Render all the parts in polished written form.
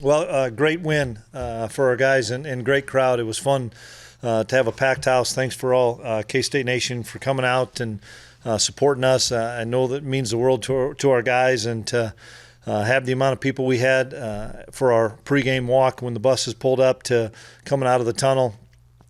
Well, great win for our guys and great crowd. It was fun to have a packed house. Thanks for all K-State Nation for coming out and supporting us. I know that means the world to our guys, and to have the amount of people we had for our pregame walk when the buses pulled up to coming out of the tunnel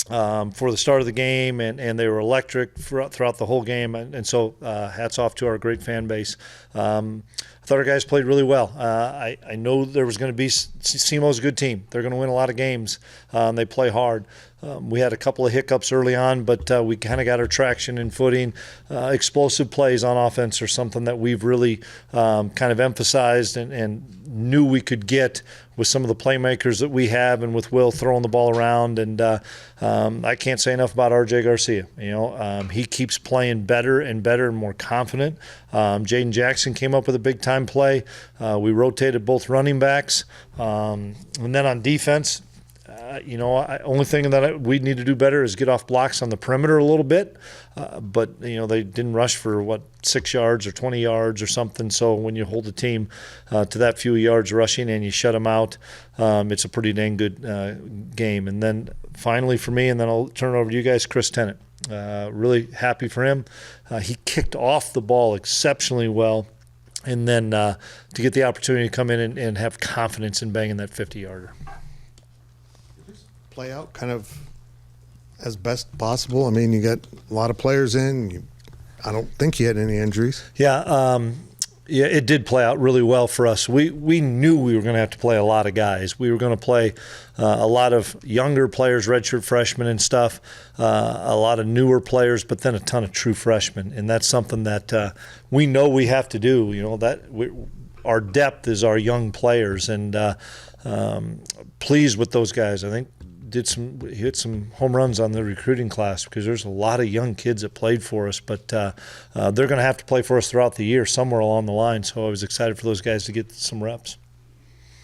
for the start of the game, and they were electric throughout the whole game. And so hats off to our great fan base. I thought our guys played really well. I know there was going to be SEMO's a good team. They're going to win a lot of games. They play hard. We had a couple of hiccups early on, but we kind of got our traction and footing. Explosive plays on offense are something that we've really kind of emphasized and knew we could get with some of the playmakers that we have, and with Will throwing the ball around. And I can't say enough about R.J. Garcia. He keeps playing better and better and more confident. Jaden Jackson came up with a big-time play. We rotated both running backs. And then on defense, only thing that we need to do better is get off blocks on the perimeter a little bit. But they didn't rush for 6 yards or 20 yards or something. So when you hold a team to that few yards rushing and you shut them out, it's a pretty dang good game. And then finally for me, and then I'll turn it over to you guys, Chris Tennant. Really happy for him. He kicked off the ball exceptionally well. And then to get the opportunity to come in and have confidence in banging that 50-yarder. Play out kind of as best possible. I mean, you got a lot of players in. I don't think you had any injuries. Yeah, it did play out really well for us. We knew we were going to have to play a lot of guys. We were going to play a lot of younger players, redshirt freshmen and stuff, a lot of newer players, but then a ton of true freshmen. And that's something that we know we have to do. Our depth is our young players, and pleased with those guys. I think he hit some home runs on the recruiting class, because there's a lot of young kids that played for us, but they're going to have to play for us throughout the year somewhere along the line. So I was excited for those guys to get some reps.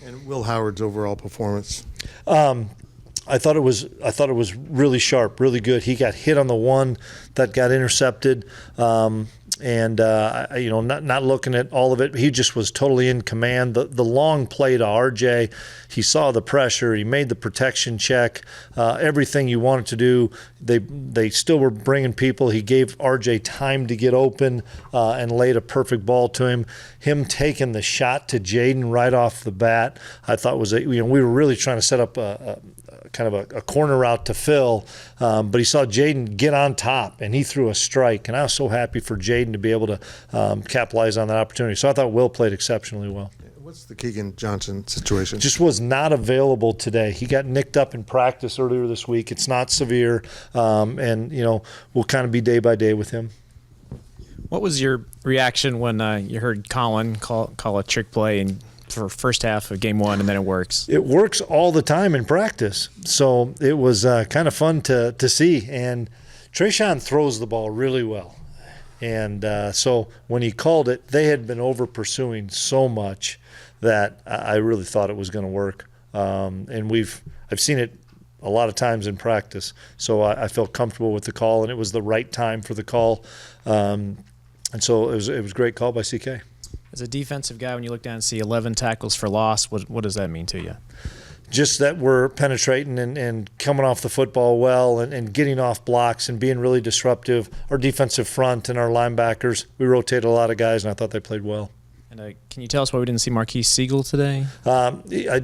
And Will Howard's overall performance? I thought it was really sharp, really good. He got hit on the one that got intercepted. And not looking at all of it, he just was totally in command. The long play to RJ, he saw the pressure, he made the protection check, everything you wanted to do. They still were bringing people. He gave RJ time to get open and laid a perfect ball to him. Him taking the shot to Jaden right off the bat, I thought we were really trying to set up a corner route to Phil, but he saw Jaden get on top and he threw a strike, and I was so happy for Jaden to be able to capitalize on that opportunity. So I thought Will played exceptionally well. What's the Keegan Johnson situation? Just was not available today. He got nicked up in practice earlier this week. It's not severe, and we'll kind of be day by day with him. What was your reaction when you heard Colin call a trick play and for first half of game one, and then it works? It works all the time in practice. So it was kind of fun to see. And Trayshawn throws the ball really well. And so when he called it, they had been over pursuing so much that I really thought it was going to work. And I've seen it a lot of times in practice. So I felt comfortable with the call, and it was the right time for the call. And so it was a great call by CK. As a defensive guy, when you look down and see 11 tackles for loss, what does that mean to you? Just that we're penetrating and coming off the football well and getting off blocks and being really disruptive. Our defensive front and our linebackers, we rotated a lot of guys, and I thought they played well. And can you tell us why we didn't see Marquise Siegel today? I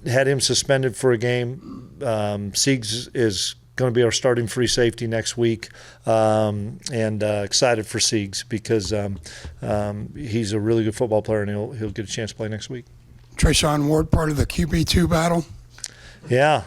had him suspended for a game. Siegs is going to be our starting free safety next week, and excited for Siegs because he's a really good football player, and he'll get a chance to play next week. Treshaun Ward, part of the QB2 battle? Yeah.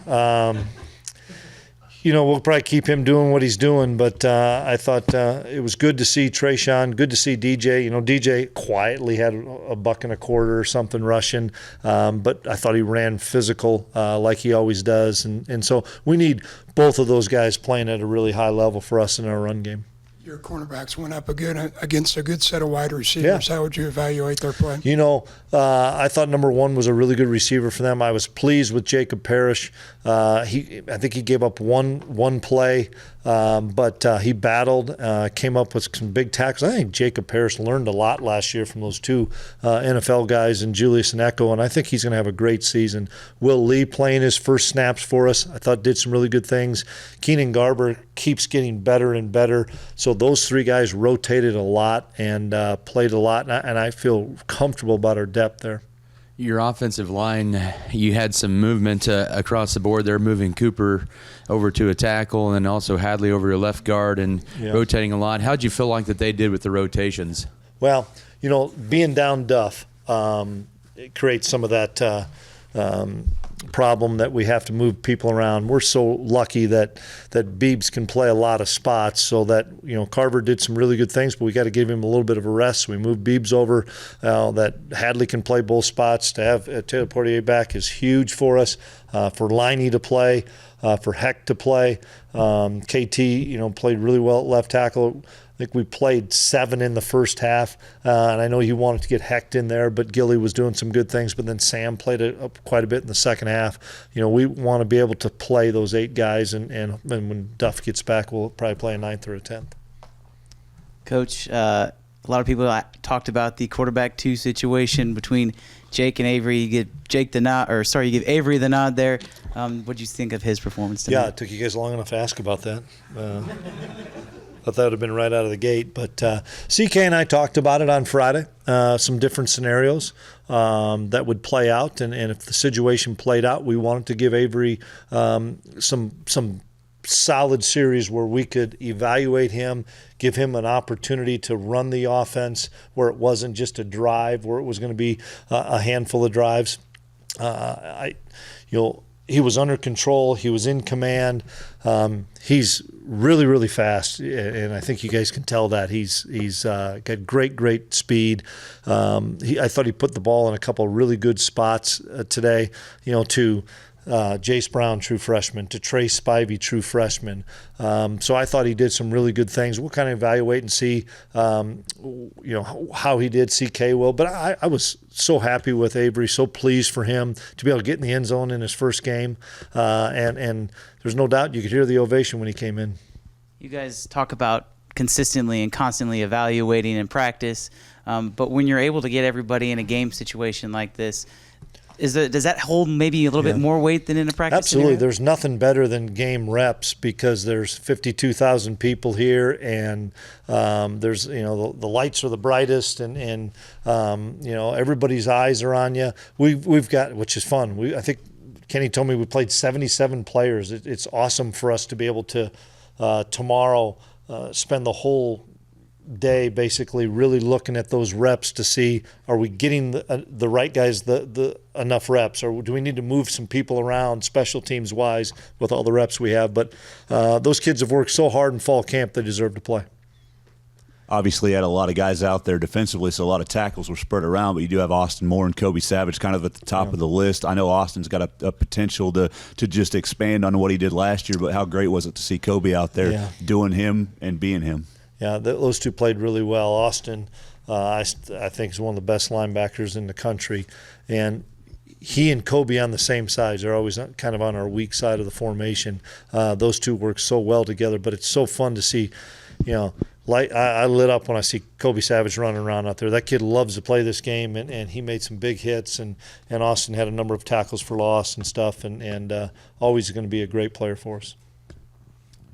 We'll probably keep him doing what he's doing, but I thought it was good to see Trayshawn, good to see DJ. DJ quietly had a buck and a quarter or something rushing, but I thought he ran physical like he always does. And so we need both of those guys playing at a really high level for us in our run game. Your cornerbacks went up against a good set of wide receivers. Yeah. How would you evaluate their play? I thought number one was a really good receiver for them. I was pleased with Jacob Parrish. I think he gave up one play, but he battled, came up with some big tackles. I think Jacob Parrish learned a lot last year from those two NFL guys, and Julius and Echo, and I think he's going to have a great season. Will Lee playing his first snaps for us, I thought did some really good things. Keenan Garber keeps getting better and better. So those three guys rotated a lot and played a lot, and I feel comfortable about our depth there. Your offensive line, you had some movement across the board. They're moving Cooper over to a tackle and then also Hadley over to left guard and rotating a lot. How'd you feel like that they did with the rotations? Well, being down Duff, it creates some of that problem that we have to move people around. We're so lucky that Beebs can play a lot of spots, so that Carver did some really good things, but we got to give him a little bit of a rest. So we moved Beebs over. That Hadley can play both spots. To have Taylor Portier back is huge for us. For Liney to play, for Heck to play. KT, played really well at left tackle. I think we played 7 in the first half, and I know he wanted to get Hecht in there, but Gilly was doing some good things. But then Sam played quite a bit in the second half. We want to be able to play those 8 guys, and when Duff gets back, we'll probably play a 9th or a 10th. Coach, a lot of people talked about the quarterback 2 situation between Jake and Avery. You give Jake the nod, you give Avery the nod there. What did you think of his performance tonight? Yeah, it took you guys long enough to ask about that. Thought that would have been right out of the gate. But CK and I talked about it on Friday, some different scenarios that would play out. And if the situation played out, we wanted to give Avery some solid series where we could evaluate him, give him an opportunity to run the offense where it wasn't just a drive, where it was going to be a handful of drives. He was under control. He was in command. He's really, really fast, and I think you guys can tell that. He's got great speed. I thought he put the ball in a couple of really good spots today, to Jace Brown, true freshman, to Trey Spivey, true freshman. So I thought he did some really good things. We'll kind of evaluate and see, how he did. CK will. But I was so happy with Avery, so pleased for him to be able to get in the end zone in his first game. And there's no doubt you could hear the ovation when he came in. You guys talk about consistently and constantly evaluating in practice, but when you're able to get everybody in a game situation like this, does that hold maybe a little bit more weight than in a practice Absolutely. scenario? There's nothing better than game reps, because there's 52,000 people here, and there's the lights are the brightest, and everybody's eyes are on you. We've got, which is fun. I think Kenny told me we played 77 players. It's awesome for us to be able to tomorrow spend the whole day basically really looking at those reps to see, are we getting the right guys the enough reps, or do we need to move some people around special teams wise with all the reps we have. But those kids have worked so hard in fall camp, they deserve to play. Obviously had a lot of guys out there defensively, so a lot of tackles were spread around, but you do have Austin Moore and Kobe Savage kind of at the top of the list. I know Austin's got a potential to just expand on what he did last year, but how great was it to see Kobe out there doing him and being him? Yeah, those two played really well. Austin, I think, is one of the best linebackers in the country. And he and Kobe on the same sides. They're always kind of on our weak side of the formation. Those two work so well together, but it's so fun to see, I lit up when I see Kobe Savage running around out there. That kid loves to play this game, and he made some big hits, and Austin had a number of tackles for loss and stuff, and always going to be a great player for us.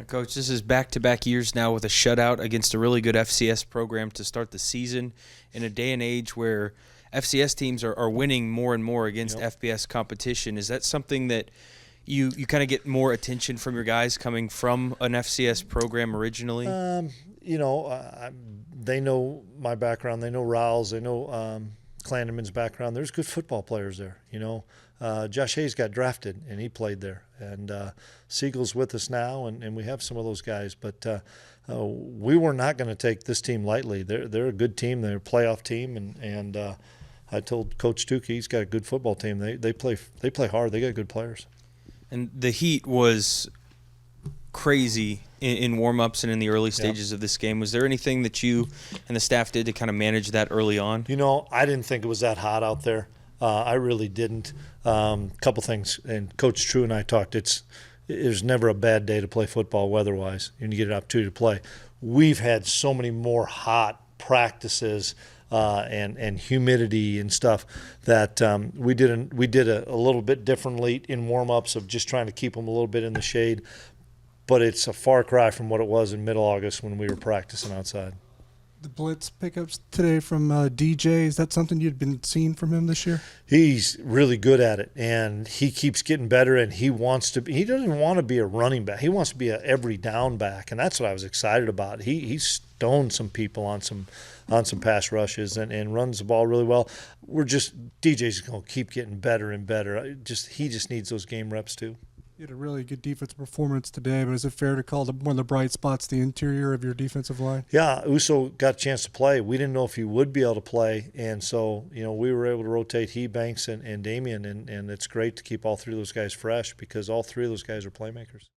Coach, this is back-to-back years now with a shutout against a really good FCS program to start the season in a day and age where FCS teams are winning more and more against FBS competition. Is that something that you kind of get more attention from your guys coming from an FCS program originally? They know my background. They know Raul's. They know Clanderman's background. There's good football players there, Josh Hayes got drafted, and he played there. And Siegel's with us now, and we have some of those guys. But we were not going to take this team lightly. They're a good team. They're a playoff team, and I told Coach Tukey he's got a good football team. They play hard. They got good players. And the heat was crazy in warm-ups and in the early stages of this game. Was there anything that you and the staff did to kind of manage that early on? You know, I didn't think it was that hot out there. I really didn't. Couple things, and Coach True and I talked. There's never a bad day to play football weather-wise, and you get an opportunity to play. We've had so many more hot practices and humidity and stuff that we did a little bit differently in warm-ups of just trying to keep them a little bit in the shade. But it's a far cry from what it was in mid-August when we were practicing outside. The blitz pickups today from DJ, is that something you'd been seeing from him this year? He's really good at it, and he keeps getting better, and he doesn't even want to be a running back. He wants to be a every down back, and that's what I was excited about. He stoned some people on some pass rushes and runs the ball really well. DJ's going to keep getting better and better. He just needs those game reps too. You had a really good defensive performance today, but is it fair to call one of the bright spots the interior of your defensive line? Yeah, Uso got a chance to play. We didn't know if he would be able to play, and so we were able to rotate he, Banks, and Damian, and it's great to keep all three of those guys fresh because all three of those guys are playmakers.